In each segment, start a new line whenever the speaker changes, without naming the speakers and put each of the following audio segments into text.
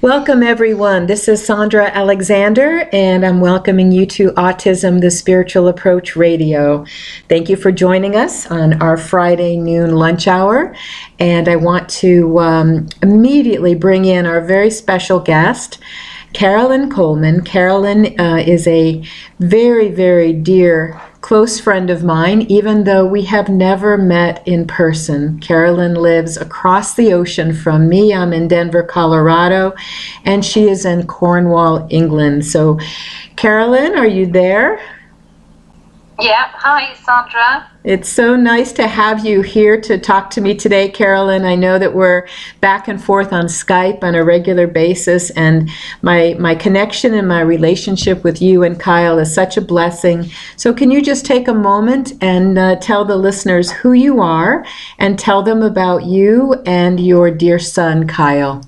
Welcome, everyone. This is Sandra Alexander, and I'm welcoming you to Autism, the Spiritual Approach Radio. Thank you for joining us on our Friday noon lunch hour. And I want to immediately bring in our very special guest, Caroline Coleman. Caroline is a very, very dear, close friend of mine, even though we have never met in person. Caroline lives across the ocean from me. I'm in Denver, Colorado, and she is in Cornwall, England. So, Caroline, are you there?
Yeah. Hi, Sandra.
It's so nice to have you here to talk to me today, Caroline. I know that we're back and forth on Skype on a regular basis, and my connection and my relationship with you and Kyle is such a blessing. So can you just take a moment and tell the listeners who you are and tell them about you and your dear son, Kyle?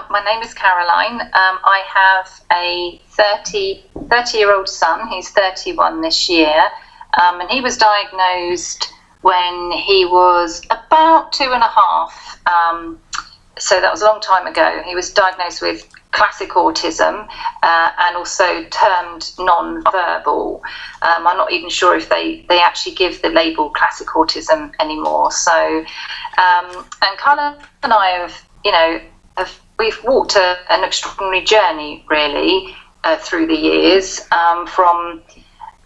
My name is Caroline. I have a 30-year-old son. He's 31 this year. And he was diagnosed when he was about 2.5. So that was a long time ago. He was diagnosed with classic autism and also termed non-verbal. I'm not even sure if they actually give the label classic autism anymore. So, and Kyle and I have, we've walked an extraordinary journey, really, through the years. From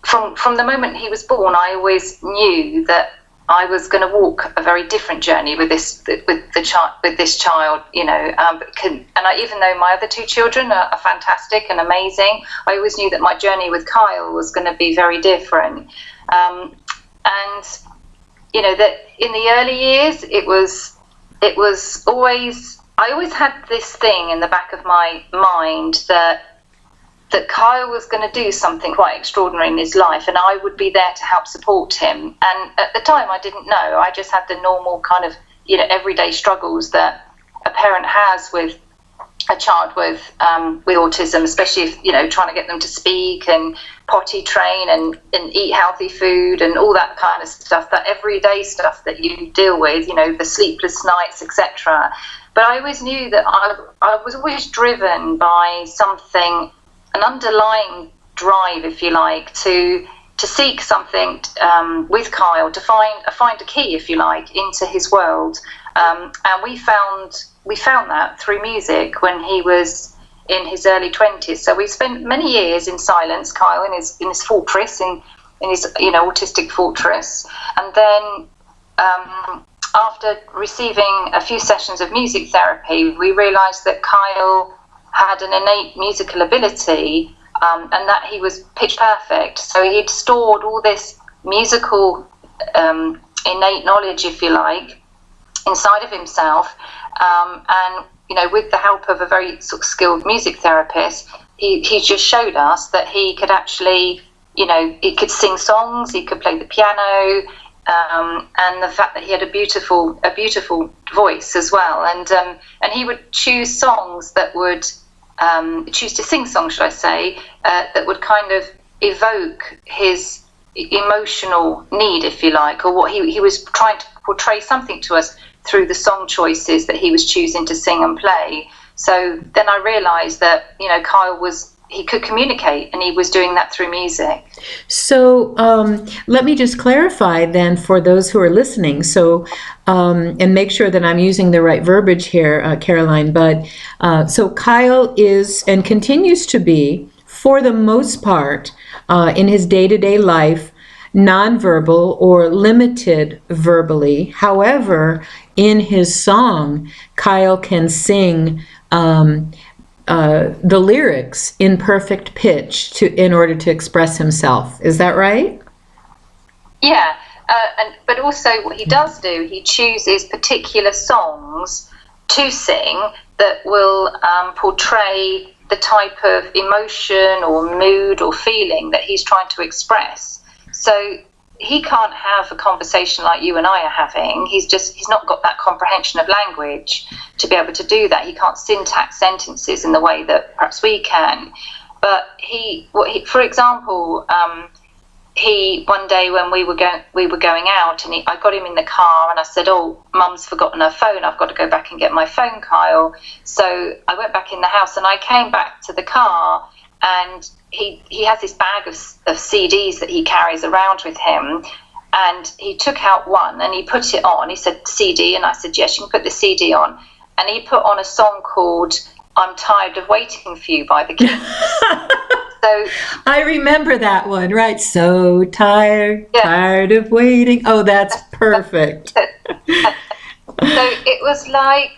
the moment he was born, I always knew that I was going to walk a very different journey with this child. Even though my other two children are fantastic and amazing, I always knew that my journey with Kyle was going to be very different. That in the early years, it was always, I always had this thing in the back of my mind that Kyle was going to do something quite extraordinary in his life, and I would be there to help support him. And at the time, I didn't know. I just had the normal kind of, everyday struggles that a parent has with a child with autism, especially if, trying to get them to speak and potty train and eat healthy food and all that kind of stuff, that everyday stuff that you deal with, the sleepless nights, etc. But I always knew that I was always driven by something, an underlying drive, if you like, to seek something with Kyle, to find a key, if you like, into his world. And we found that through music when he was in his early 20s. So we spent many years in silence, Kyle, in his fortress, in his autistic fortress. And then after receiving a few sessions of music therapy, we realized that Kyle had an innate musical ability, and that he was pitch perfect. So he'd stored all this musical innate knowledge, if you like, inside of himself, and with the help of a very sort of skilled music therapist, he just showed us that he could actually, he could sing songs, he could play the piano, and the fact that he had a beautiful voice as well, and he would choose songs that would choose to sing songs, should I say, that would kind of evoke his emotional need, if you like, or what he was trying to portray something to us through the song choices that he was choosing to sing and play. So then I realized that, Kyle he could communicate, and he was doing that through music.
So let me just clarify then for those who are listening, so and make sure that I'm using the right verbiage here, Caroline, but so Kyle is and continues to be, for the most part, in his day-to-day life, nonverbal or limited verbally. However, in his song, Kyle can sing the lyrics in perfect pitch in order to express himself. Is that right?
Yeah, but also what he does do, he chooses particular songs to sing that will portray the type of emotion or mood or feeling that he's trying to express. So he can't have a conversation like you and I are having. He's not got that comprehension of language to be able to do that. He can't syntax sentences in the way that perhaps we can. But for example, one day when we were going out, and I got him in the car, and I said, "Oh, Mum's forgotten her phone. I've got to go back and get my phone, Kyle." So I went back in the house, and I came back to the car, and he has this bag of CDs that he carries around with him, and he took out one and he put it on. He said, "CD," and I said, "Yes, you can put the CD on." And he put on a song called "I'm Tired of Waiting for You" by the Kings. So
I remember that one, right? So tired, tired of waiting. Oh, that's perfect.
So it was like,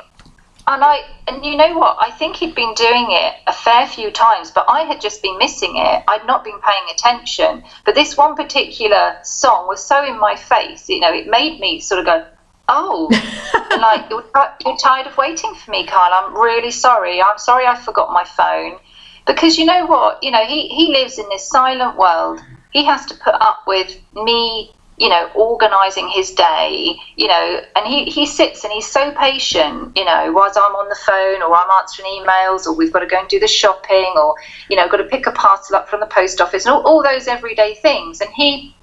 and you know what? I think he'd been doing it a fair few times, but I had just been missing it. I'd not been paying attention. But this one particular song was so in my face, it made me sort of go, "Oh," and like, "You're tired of waiting for me, Kyle. I'm really sorry. I'm sorry I forgot my phone." Because you know what? He lives in this silent world. He has to put up with me, organising his day, and he sits and he's so patient, whilst I'm on the phone, or I'm answering emails, or we've got to go and do the shopping, or, got to pick a parcel up from the post office, and all those everyday things. And he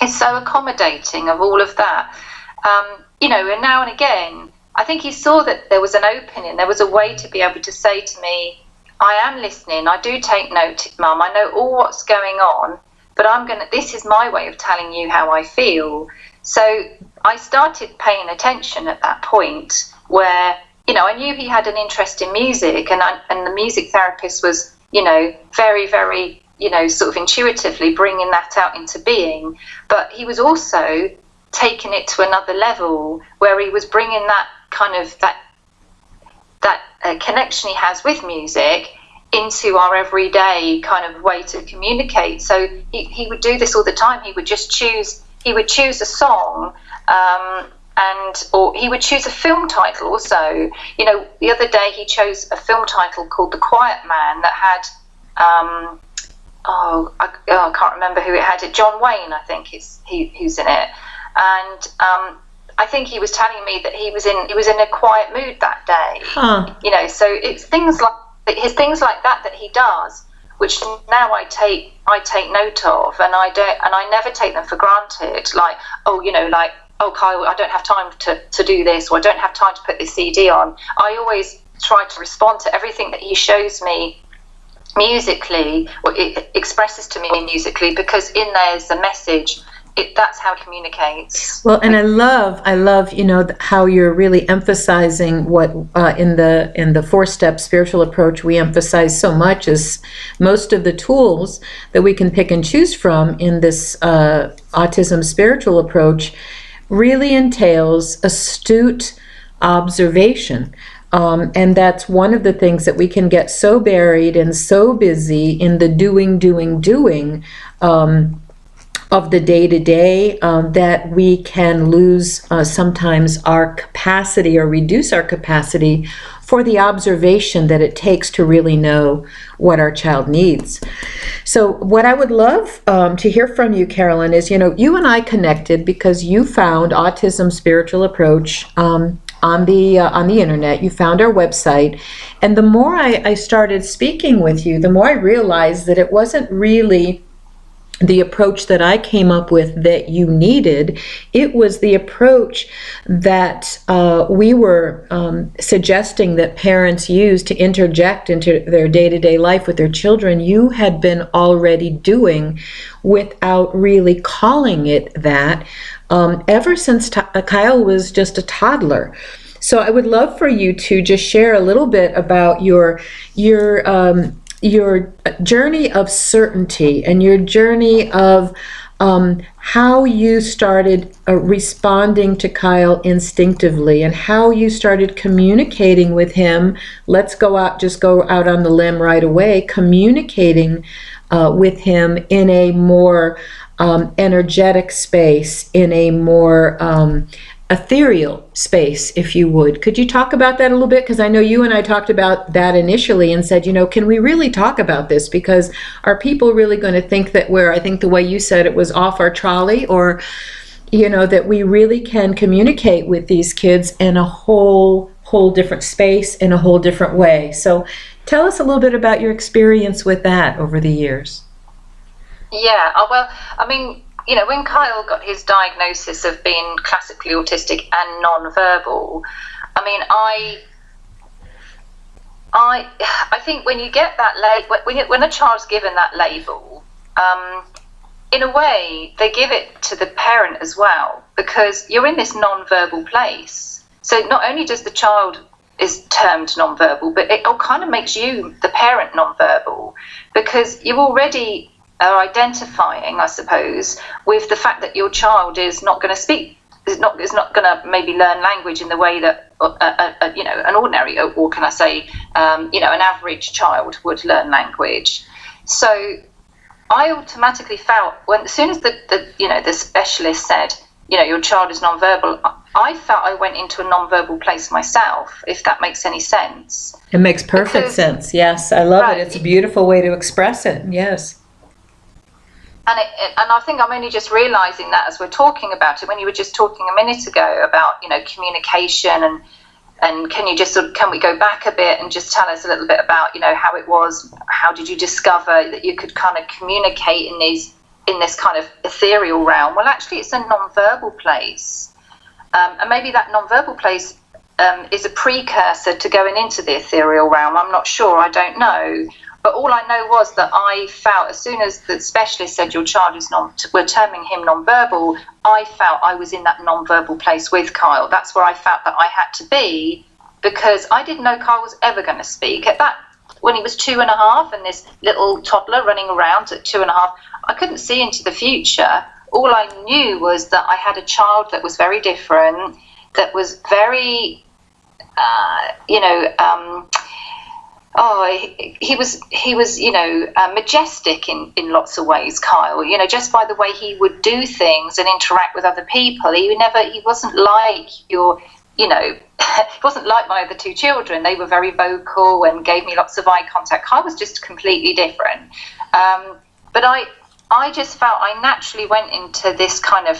is so accommodating of all of that. And now and again, I think he saw that there was an opening, there was a way to be able to say to me, "I am listening, I do take note, Mum, I know all what's going on, but this is my way of telling you how I feel." So I started paying attention at that point where, I knew he had an interest in music, and the music therapist was, very, very, sort of intuitively bringing that out into being. But he was also taking it to another level where he was bringing that kind of, that connection he has with music into our everyday kind of way to communicate. So he would do this all the time. He would choose a song, or he would choose a film title also. The other day he chose a film title called The Quiet Man that had, I can't remember who it had. John Wayne, I think, who's in it. And I think he was telling me that he was in a quiet mood that day. So it's things like that he does, which now I take note of, and I never take them for granted. Like, "Oh, Kyle, I don't have time to do this," or "I don't have time to put this CD on." I always try to respond to everything that he shows me musically, or it expresses to me musically, because in there's a message. That's how it communicates.
Well, and I love, how you're really emphasizing what in the 4-step spiritual approach we emphasize so much is most of the tools that we can pick and choose from in this autism spiritual approach really entails astute observation. And that's one of the things that we can get so buried and so busy in the doing, of the day-to-day, that we can lose sometimes our capacity or reduce our capacity for the observation that it takes to really know what our child needs. So what I would love to hear from you, Caroline, is, you and I connected because you found Autism Spiritual Approach on the internet. You found our website, and the more I started speaking with you, the more I realized that it wasn't really the approach that I came up with that you needed. It was the approach that we were suggesting that parents use to interject into their day-to-day life with their children. You had been already doing without really calling it that ever since Kyle was just a toddler. So I would love for you to just share a little bit about your journey of certainty and your journey of how you started responding to Kyle instinctively, and how you started communicating with him. Let's go out on the limb right away, communicating with him in a more energetic space, in a more ethereal space, if you would. Could you talk about that a little bit? Because I know you and I talked about that initially and said, can we really talk about this? Because are people really going to think that I think the way you said it was off our trolley, or, that we really can communicate with these kids in a whole different space, in a whole different way. So tell us a little bit about your experience with that over the years.
Yeah, well, I mean, when Kyle got his diagnosis of being classically autistic and non-verbal, I mean, I think when you get that label, when a child's given that label, in a way, they give it to the parent as well, because you're in this non-verbal place. So not only does the child is termed non-verbal, but it all kind of makes you, the parent, non-verbal, because you already are identifying, I suppose, with the fact that your child is not going to speak, is not going to maybe learn language in the way that an ordinary, or can I say, an average child would learn language. So I automatically felt, as soon as the specialist said, your child is non-verbal, I felt I went into a non-verbal place myself, if that makes any sense.
It makes perfect sense. Yes, I love it. It's a beautiful way to express it. Yes.
And I think I'm only just realizing that as we're talking about it, when you were just talking a minute ago about, communication and can we go back a bit and just tell us a little bit about, how it was, how did you discover that you could kind of communicate in this kind of ethereal realm? Well, actually, it's a non-verbal place. And maybe that non-verbal place is a precursor to going into the ethereal realm. I'm not sure, I don't know. But all I know was that I felt, as soon as the specialist said your child is we're terming him non-verbal, I felt I was in that non-verbal place with Kyle. That's where I felt that I had to be, because I didn't know Kyle was ever going to speak. When he was 2.5 and this little toddler running around at 2.5, I couldn't see into the future. All I knew was that I had a child that was very different, that was very, he was majestic in lots of ways, Kyle, just by the way he would do things and interact with other people. He wasn't like it wasn't like my other two children. They were very vocal and gave me lots of eye contact. Kyle was just completely different. But I just felt I naturally went into this kind of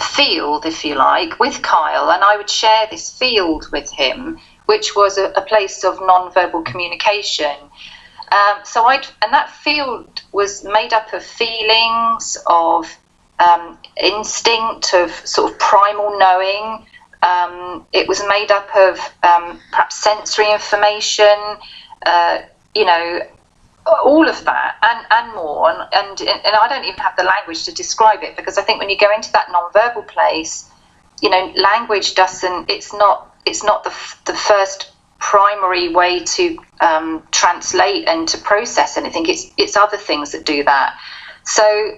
field, if you like, with Kyle, and I would share this field with him, which was a place of non-verbal communication. And that field was made up of feelings, of instinct, of sort of primal knowing. It was made up of perhaps sensory information, all of that and more. And I don't even have the language to describe it, because I think when you go into that non-verbal place, language doesn't, it's not the first primary way to translate and to process anything. It's other things that do that. So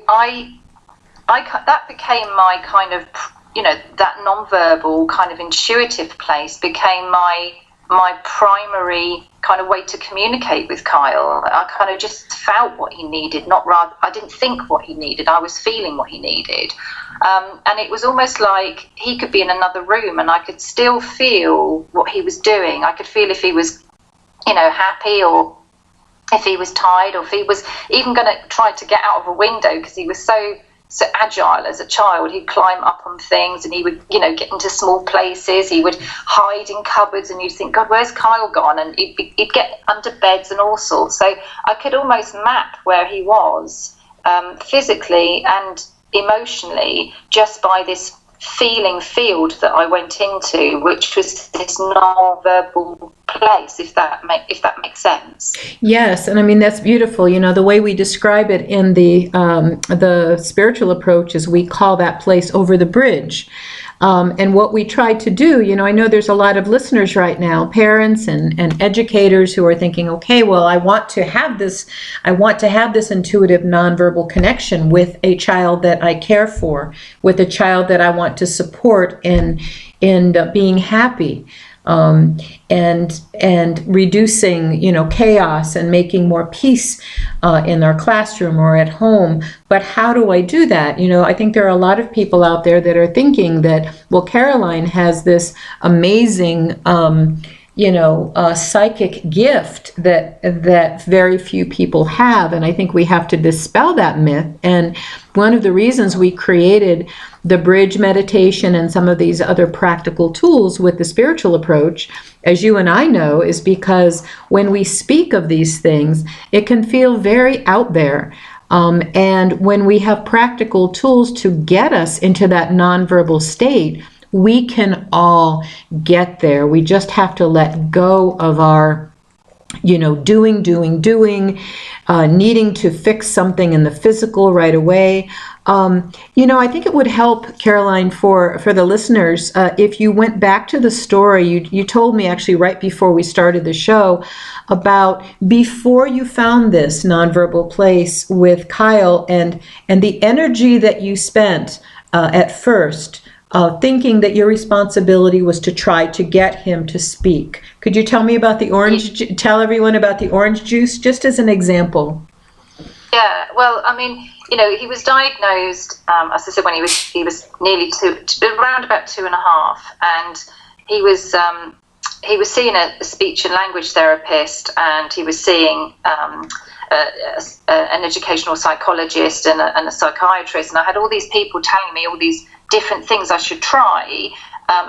that became my kind of, that non-verbal kind of intuitive place became my primary kind of way to communicate with Kyle. I kind of just felt what he needed, I didn't think what he needed, I was feeling what he needed. And it was almost like he could be in another room and I could still feel what he was doing. I could feel if he was, happy, or if he was tired, or if he was even going to try to get out of a window, because he was so agile as a child. He'd climb up on things and he would, get into small places. He would hide in cupboards and you'd think, God, where's Kyle gone? And he'd get under beds and all sorts. So I could almost map where he was physically and emotionally just by this feeling field that I went into, which was this non-verbal place, if that makes sense.
Yes, and I mean that's beautiful. The way we describe it in the spiritual approach is we call that place over the bridge. And what we try to do, I know there's a lot of listeners right now, parents and educators who are thinking, okay, well, I want to have this intuitive nonverbal connection with a child that I care for, with a child that I want to support in being happy. And reducing, chaos and making more peace in our classroom or at home. But how do I do that? I think there are a lot of people out there that are thinking that, well, Caroline has this amazing, a psychic gift that very few people have. And I think we have to dispel that myth. And one of the reasons we created the bridge meditation and some of these other practical tools with the spiritual approach, as you and I know, is because when we speak of these things, it can feel very out there. And when we have practical tools to get us into that nonverbal state, we can all get there. We just have to let go of our, doing, needing to fix something in the physical right away. I think it would help, Caroline, for the listeners, if you went back to the story you told me actually right before we started the show about before you found this nonverbal place with Kyle and the energy that you spent at first thinking that your responsibility was to try to get him to speak. Could you tell me about tell everyone about the orange juice, just as an example?
Yeah, well, I mean, he was diagnosed, as I said, when he was nearly around about 2.5, and he was seeing a speech and language therapist, and he was seeing an educational psychologist and a psychiatrist, and I had all these people telling me all these different things I should try.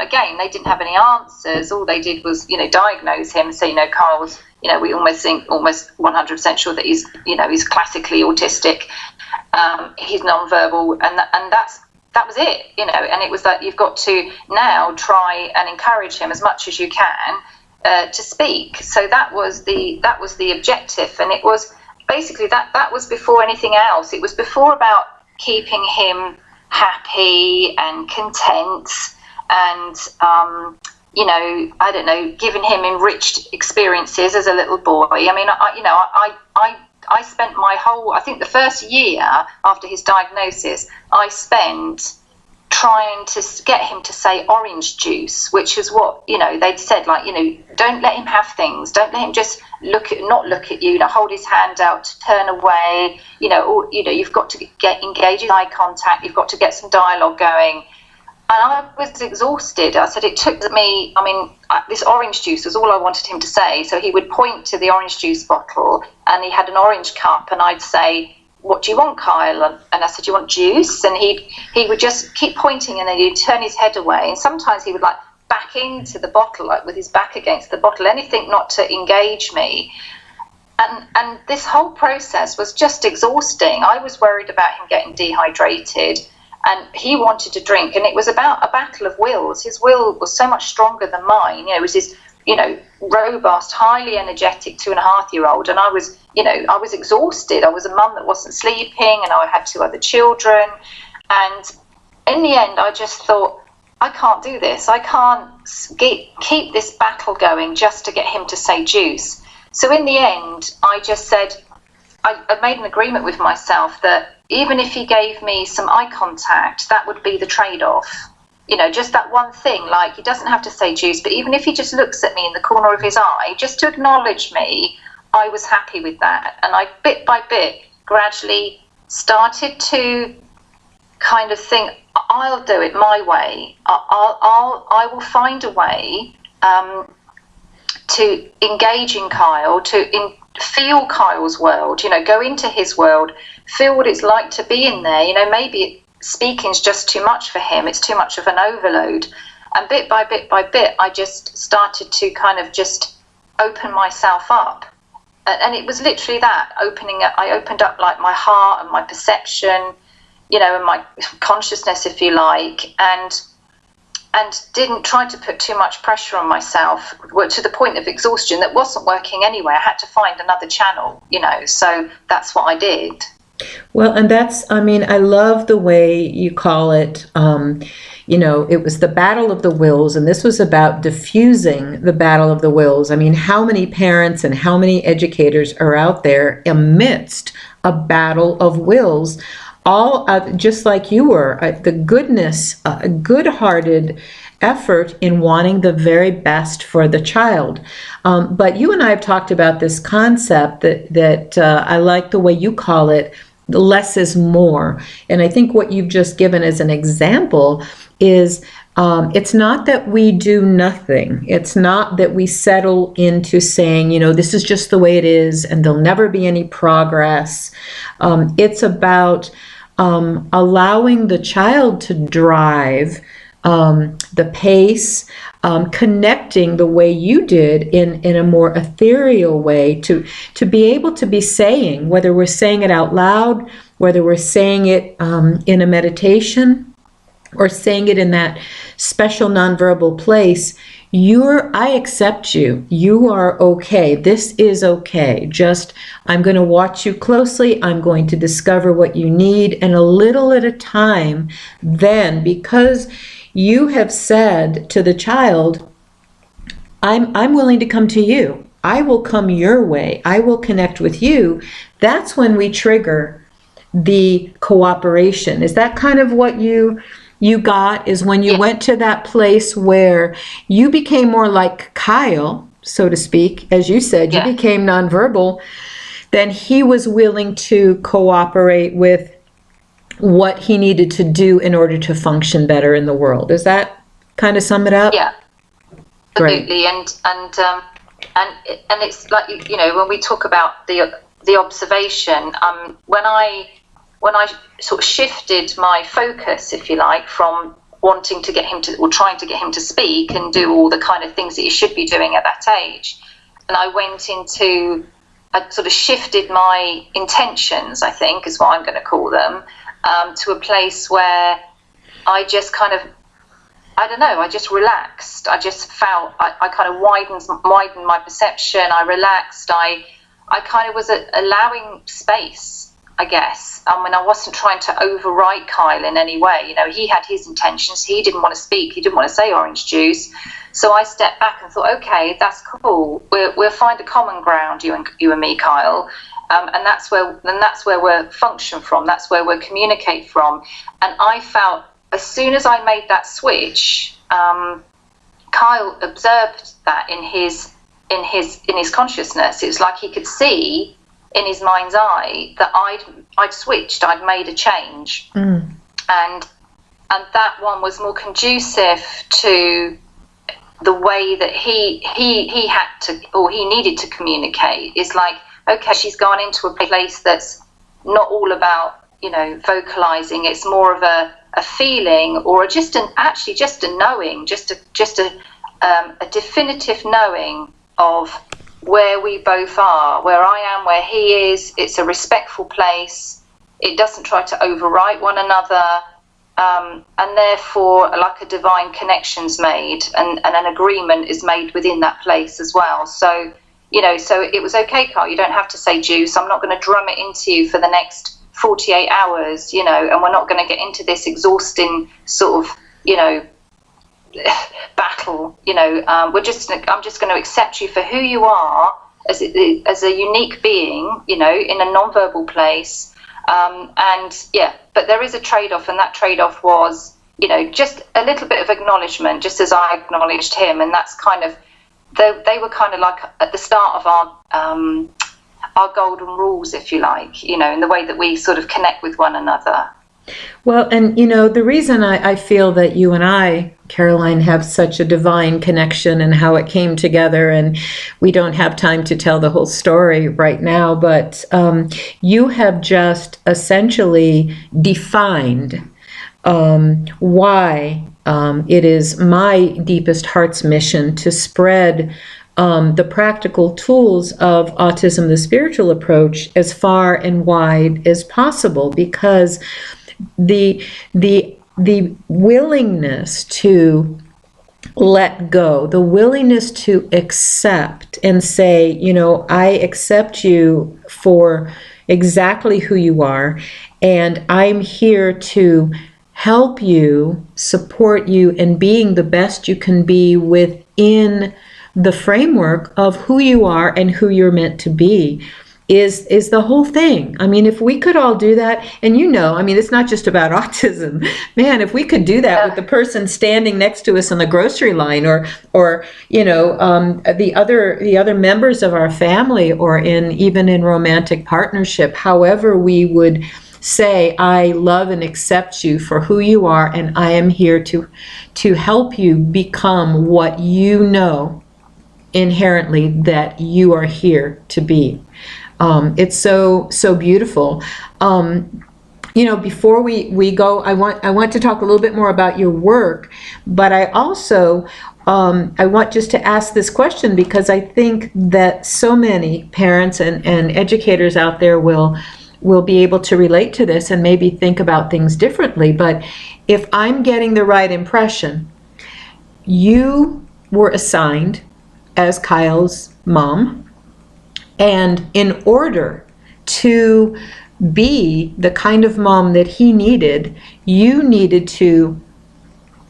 Again, they didn't have any answers. All they did was, diagnose him, say, Carl's, we almost 100% sure that he's classically autistic. He's nonverbal, and that was it, and it was that you've got to now try and encourage him as much as you can to speak. So that was the objective, and it was basically that was before anything else. It was before about keeping him happy and content, and I don't know, giving him enriched experiences as a little boy. I mean, I spent I think the first year after his diagnosis, I spent trying to get him to say orange juice, which is what, they'd said, like, don't let him have things, don't let him just not look at you, hold his hand out, turn away, or, you've got to engage in eye contact, you've got to get some dialogue going. And I was exhausted. I said, it took me, this orange juice was all I wanted him to say. So he would point to the orange juice bottle, and he had an orange cup, and I'd say, what do you want, Kyle? And I said, do you want juice? And he would just keep pointing, and then he'd turn his head away. And sometimes he would back into the bottle, with his back against the bottle, anything not to engage me. And this whole process was just exhausting. I was worried about him getting dehydrated, and he wanted to drink, and it was about a battle of wills. His will was so much stronger than mine. It was this, robust, highly energetic 2.5-year-old, and I was exhausted. I was a mum that wasn't sleeping, and I had 2 other children. And in the end, I just thought, I can't do this. I can't keep this battle going just to get him to say juice. So in the end, I just said, I made an agreement with myself that even if he gave me some eye contact, that would be the trade-off. Just that one thing, he doesn't have to say juice, but even if he just looks at me in the corner of his eye, just to acknowledge me, I was happy with that. And I, bit by bit, gradually started to kind of think, I'll do it my way. I will find a way to engage in Kyle, to feel Kyle's world, go into his world, feel what it's like to be in there. Maybe speaking's just too much for him. It's too much of an overload. And bit by bit, I just started to kind of just open myself up. And it was literally that, opening up. I opened up my heart and my perception, and my consciousness, if you like, and didn't try to put too much pressure on myself to the point of exhaustion that wasn't working anyway. I had to find another channel, so that's what I did.
Well, and I love the way you call it, it was the battle of the wills, and this was about diffusing the battle of the wills. How many parents and how many educators are out there amidst a battle of wills, all just like you were, the goodness, a good-hearted effort in wanting the very best for the child. But you and I have talked about this concept that I like the way you call it, less is more. And I think what you've just given as an example is it's not that we do nothing. It's not that we settle into saying, this is just the way it is and there'll never be any progress. It's about allowing the child to drive the pace, connecting the way you did in a more ethereal way to be able to be saying, whether we're saying it out loud, whether we're saying it in a meditation, or saying it in that special nonverbal place, I accept you. You are okay. This is okay. Just, I'm going to watch you closely. I'm going to discover what you need. And a little at a time, then, because you have said to the child, I'm willing to come to you. I will come your way. I will connect with you. That's when we trigger the cooperation. Is that kind of what you got, is when you went to that place where you became more like Kyle, so to speak, as you said, you became nonverbal, then he was willing to cooperate with what he needed to do in order to function better in the world. Does that kind of sum it up?
Yeah, absolutely. And it's like, when we talk about the observation, when I sort of shifted my focus, if you like, from wanting to get him to, or trying to get him to speak and do all the kind of things that he should be doing at that age, and I sort of shifted my intentions, I think is what I'm going to call them, to a place where I just kind of, I just relaxed. I just felt, I kind of widened my perception. I relaxed. I kind of was allowing space, I guess. When I wasn't trying to overwrite Kyle in any way. He had his intentions. He didn't want to speak. He didn't want to say orange juice. So I stepped back and thought, okay, that's cool. We'll find a common ground, you and me, Kyle. And that's where we'll function from. That's where we'll communicate from. And I felt, as soon as I made that switch, Kyle observed that in his consciousness. It was like he could see in his mind's eye that I'd switched, I'd made a change, and that one was more conducive to the way that he had to, or he needed to communicate. It's like, okay, she's gone into a place that's not all about vocalizing. It's more of a feeling, or just a knowing, just a definitive knowing of where we both are, where I am, where he is. It's a respectful place. It doesn't try to overwrite one another, and therefore, like, a divine connection's made, and an agreement is made within that place as well. So, so it was okay, Carl. You don't have to say juice. I'm not going to drum it into you for the next 48 hours, and we're not going to get into this exhausting sort of, battle. I'm just going to accept you for who you are as a unique being, in a non-verbal place. But there is a trade-off, and that trade-off was, just a little bit of acknowledgement, just as I acknowledged him. And that's kind of, they were kind of like at the start of our golden rules, if you like, in the way that we sort of connect with one another.
Well, and the reason I feel that you and I, Caroline, have such a divine connection and how it came together, and we don't have time to tell the whole story right now, but you have just essentially defined why it is my deepest heart's mission to spread the practical tools of Autism, the Spiritual Approach, as far and wide as possible, because the willingness to let go, the willingness to accept and say, I accept you for exactly who you are, and I'm here to help you, support you in being the best you can be within the framework of who you are and who you're meant to be. is the whole thing. I mean, if we could all do that, and I mean, it's not just about autism. Man, if we could do that with the person standing next to us in the grocery line, or the other members of our family, or even in romantic partnership, however we would say, I love and accept you for who you are, and I am here to help you become what you know inherently that you are here to be. It's so beautiful. Before we go, I want to talk a little bit more about your work, but I also I want just to ask this question, because I think that so many parents and educators out there will be able to relate to this and maybe think about things differently. But if I'm getting the right impression, you were assigned as Kyle's mom, and in order to be the kind of mom that he needed, you needed to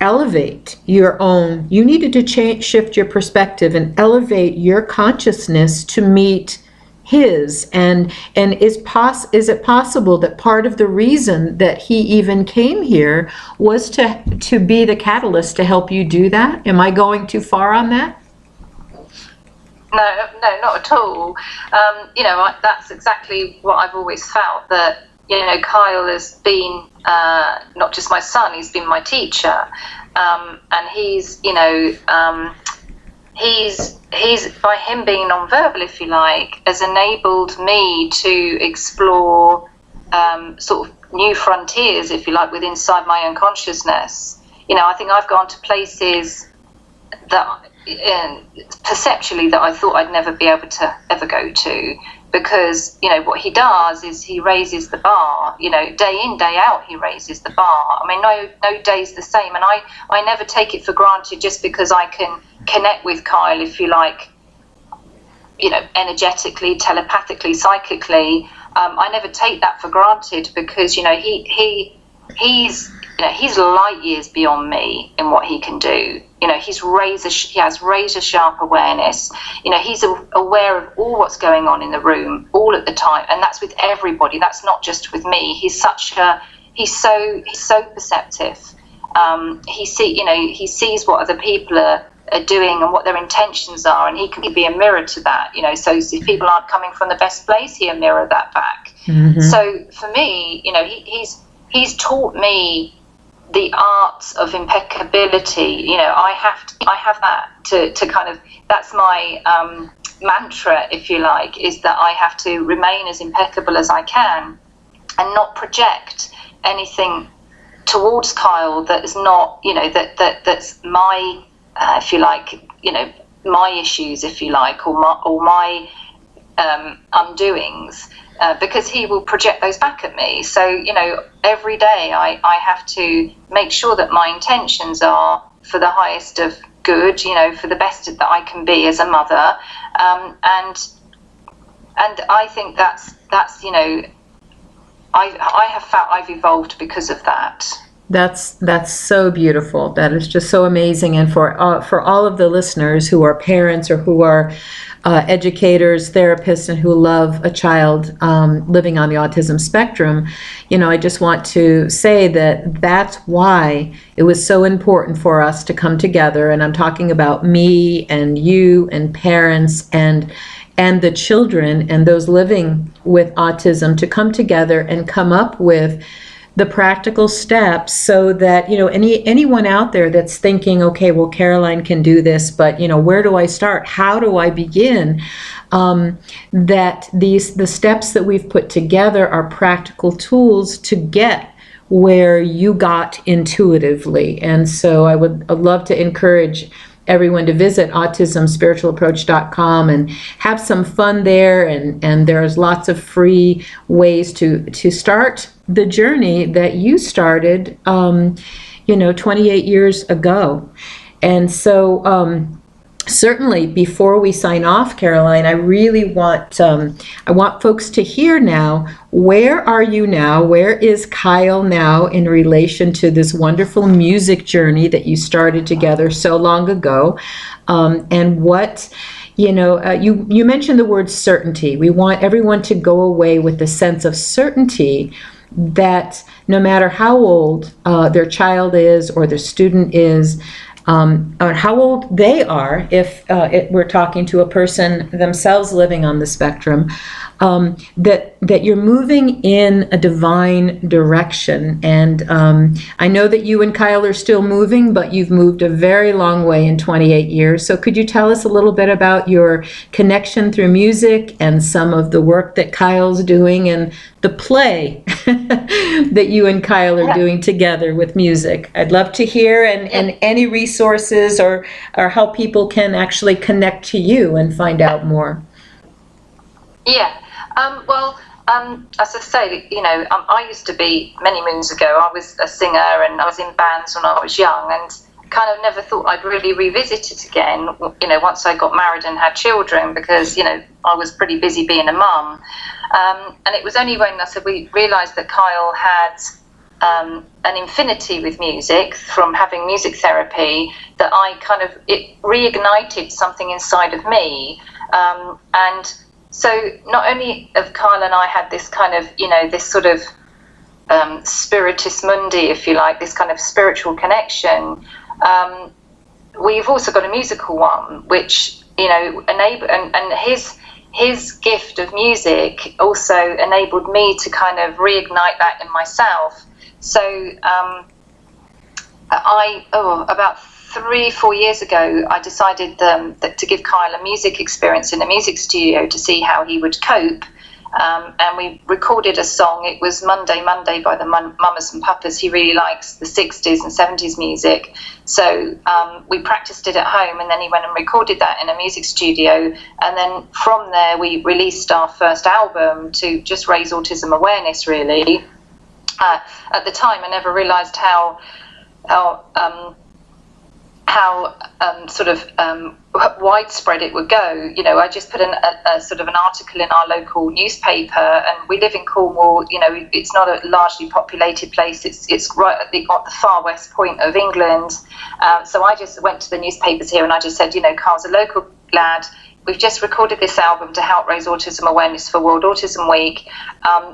elevate you needed to shift your perspective and elevate your consciousness to meet his. And is it possible that part of the reason that he even came here was to be the catalyst to help you do that? Am I going too far on that?
No, not at all. That's exactly what I've always felt, that, Kyle has been not just my son, he's been my teacher. And he's by him being nonverbal, if you like, has enabled me to explore sort of new frontiers, if you like, within inside my own consciousness. I think I've gone to places that perceptually that I thought I'd never be able to ever go to, because what he does is he raises the bar. Day in, day out, he raises the bar. I mean, no day's the same, and I never take it for granted just because I can connect with Kyle, if you like, energetically, telepathically, psychically. I never take that for granted, because he's light years beyond me in what he can do. He has razor sharp awareness. He's aware of all what's going on in the room all at the time, and that's with everybody. That's not just with me. He's so perceptive. He sees what other people are doing and what their intentions are, and he can be a mirror to that. So if people aren't coming from the best place, he'll mirror that back. Mm-hmm. So for me, he's taught me the art of impeccability. I have that to kind of, that's my mantra, if you like, is that I have to remain as impeccable as I can and not project anything towards Kyle that is not, that's my, if you like, my issues, if you like, or my undoings. Because he will project those back at me. So, every day I have to make sure that my intentions are for the highest of good, for the best that I can be as a mother. And I think that's I have felt I've evolved because of that.
That's so beautiful. That is just so amazing. And for all of the listeners who are parents or who are educators, therapists, and who love a child living on the autism spectrum, I just want to say that that's why it was so important for us to come together. And I'm talking about me and you and parents and the children and those living with autism, to come together and come up with the practical steps, so that anyone out there that's thinking, okay, well, Caroline can do this, but where do I start? How do I begin? That the steps that we've put together are practical tools to get where you got intuitively. And so I'd love to encourage everyone to visit autismspiritualapproach.com and have some fun there, and there's lots of free ways to start the journey that you started 28 years ago. And so certainly, before we sign off, Caroline, I really want folks to hear now, where are you now? Where is Kyle now in relation to this wonderful music journey that you started together so long ago? And what you mentioned the word certainty. We want everyone to go away with the sense of certainty that no matter how old their child is or their student is, or how old they are, if we're talking to a person themselves living on the spectrum, that you're moving in a divine direction. And I know that you and Kyle are still moving, but you've moved a very long way in 28 years. So could you tell us a little bit about your connection through music and some of the work that Kyle's doing and the play that you and Kyle are doing together with music? I'd love to hear, and any resources or how people can actually connect to you and find out more.
Yeah. As I say, I used to be, many moons ago, I was a singer and I was in bands when I was young, and kind of never thought I'd really revisit it again, once I got married and had children, because, I was pretty busy being a mum. And it was only when we realised that Kyle had an infinity with music from having music therapy, that it reignited something inside of me. And so not only have Kyle and I had this kind of, this sort of spiritus mundi, if you like, this kind of spiritual connection, we've also got a musical one, which, enable, and his gift of music also enabled me to kind of reignite that in myself. So about 3-4 years ago, I decided that to give Kyle a music experience in a music studio to see how he would cope. And we recorded a song. It was Monday by the Mamas and Papas. He really likes the 60s and 70s music. So we practiced it at home, and then he went and recorded that in a music studio. And then from there, we released our first album to just raise autism awareness, really. At the time, I never realised how widespread it would go. I just put a sort of an article in our local newspaper, and we live in Cornwall. It's not a largely populated place. It's right at the far west point of England. So I just went to the newspapers here and I just said, Carl's a local lad. We've just recorded this album to help raise autism awareness for World Autism Week.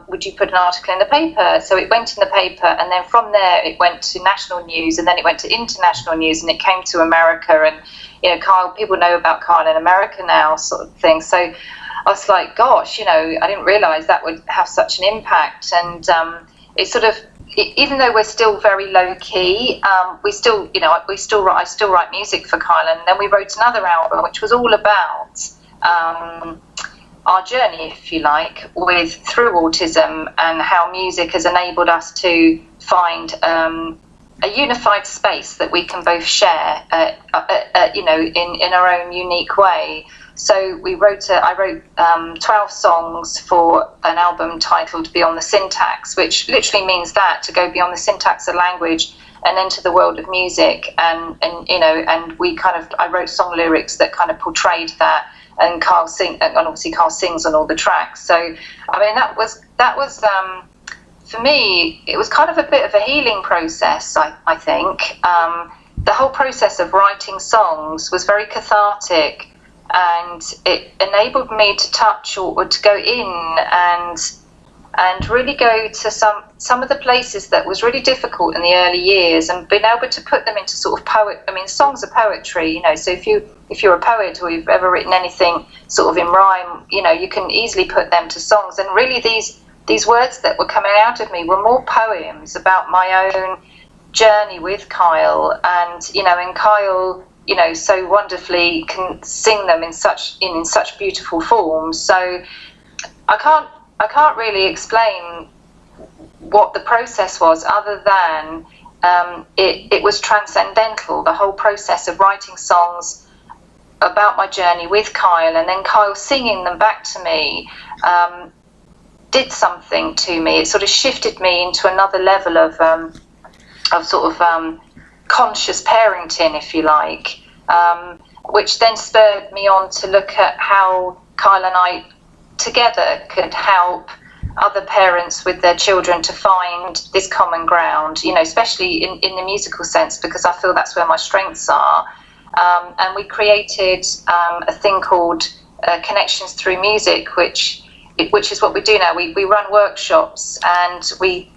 Would you put an article in the paper? So it went in the paper, and then from there it went to national news, and then it went to international news, and it came to America. And Kyle, people know about Kyle in America now, sort of thing. So I was like, gosh, I didn't realise that would have such an impact. And it's sort of, even though we're still very low key, I still write music for Kyle. And then we wrote another album which was all about our journey, if you like, through autism, and how music has enabled us to find a unified space that we can both share, in our own unique way. So I wrote 12 songs for an album titled Beyond the Syntax, which literally means that, to go beyond the syntax of language and enter the world of music. And I wrote song lyrics that kind of portrayed that, and obviously Carl sings on all the tracks. So, I mean, that was for me, it was kind of a bit of a healing process, I think. The whole process of writing songs was very cathartic, and it enabled me to touch or to go in and really go to some of the places that was really difficult in the early years, and being able to put them into sort of songs are poetry, so if you're a poet or you've ever written anything sort of in rhyme, you can easily put them to songs. And really these words that were coming out of me were more poems about my own journey with Kyle, and Kyle, so wonderfully can sing them in such beautiful forms. So I can't really explain what the process was, other than it was transcendental. The whole process of writing songs about my journey with Kyle, and then Kyle singing them back to me, did something to me. It sort of shifted me into another level of conscious parenting, if you like, which then spurred me on to look at how Kyle and I together could help other parents with their children to find this common ground, especially in the musical sense, because I feel that's where my strengths are. and we created a thing called Connections Through Music, which is what we do now. We run workshops, and we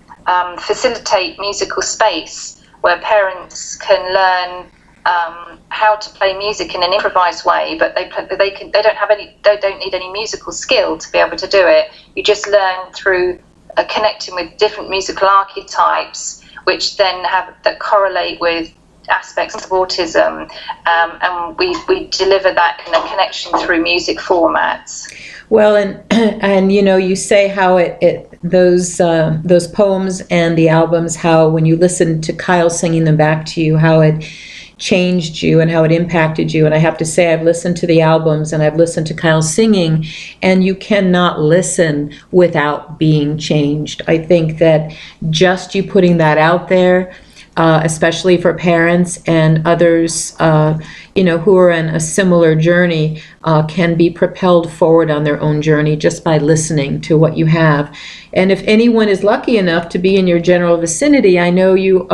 facilitate musical space where parents can learn how to play music in an improvised way, but they don't need any musical skill to be able to do it. You just learn through connecting with different musical archetypes, which then that correlate with aspects of autism, and we deliver that in a connection through music formats.
Well, and you know, you say how those poems and the albums, how when you listen to Kyle singing them back to you, how it changed you and how it impacted you. And I have to say, I've listened to the albums and I've listened to Kyle singing, and you cannot listen without being changed. I think that just you putting that out there, especially for parents and others, you know, who are in a similar journey, can be propelled forward on their own journey just by listening to what you have. And if anyone is lucky enough to be in your general vicinity, I know you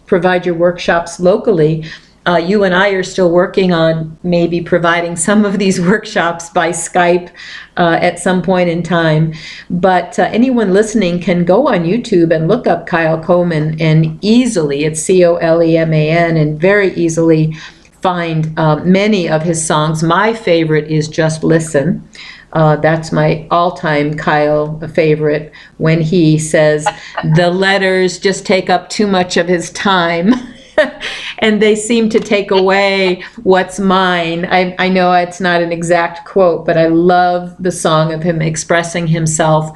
provide your workshops locally. You and I are still working on maybe providing some of these workshops by Skype at some point in time. But anyone listening can go on YouTube and look up Kyle Coleman, and easily, it's Coleman, and very easily find many of his songs. My favorite is Just Listen. That's my all-time Kyle favorite, when he says the letters just take up too much of his time. And they seem to take away what's mine. I know it's not an exact quote, but I love the song of him expressing himself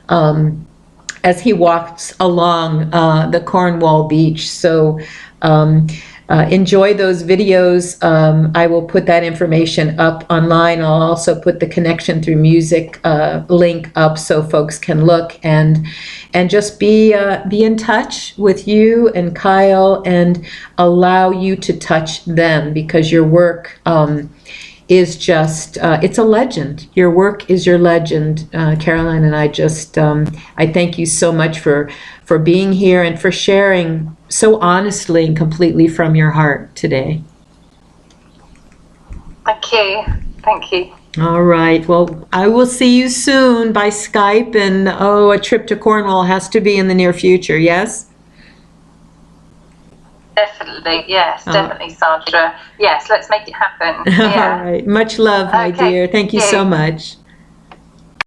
as he walks along the Cornwall beach. So enjoy those videos. I will put that information up online. I'll also put the Connection Through Music link up so folks can look and just be in touch with you and Kyle, and allow you to touch them, because your work is just, it's a legend. Your work is your legend, Caroline, and I just, I thank you so much for being here and for sharing so honestly and completely from your heart today.
Thank you. Thank you.
All right. Well, I will see you soon by Skype, and a trip to Cornwall has to be in the near future, yes?
Definitely, yes, definitely, Sandra. Yes, let's make it happen. Yeah.
All right. Much love, my dear. Thank you so much.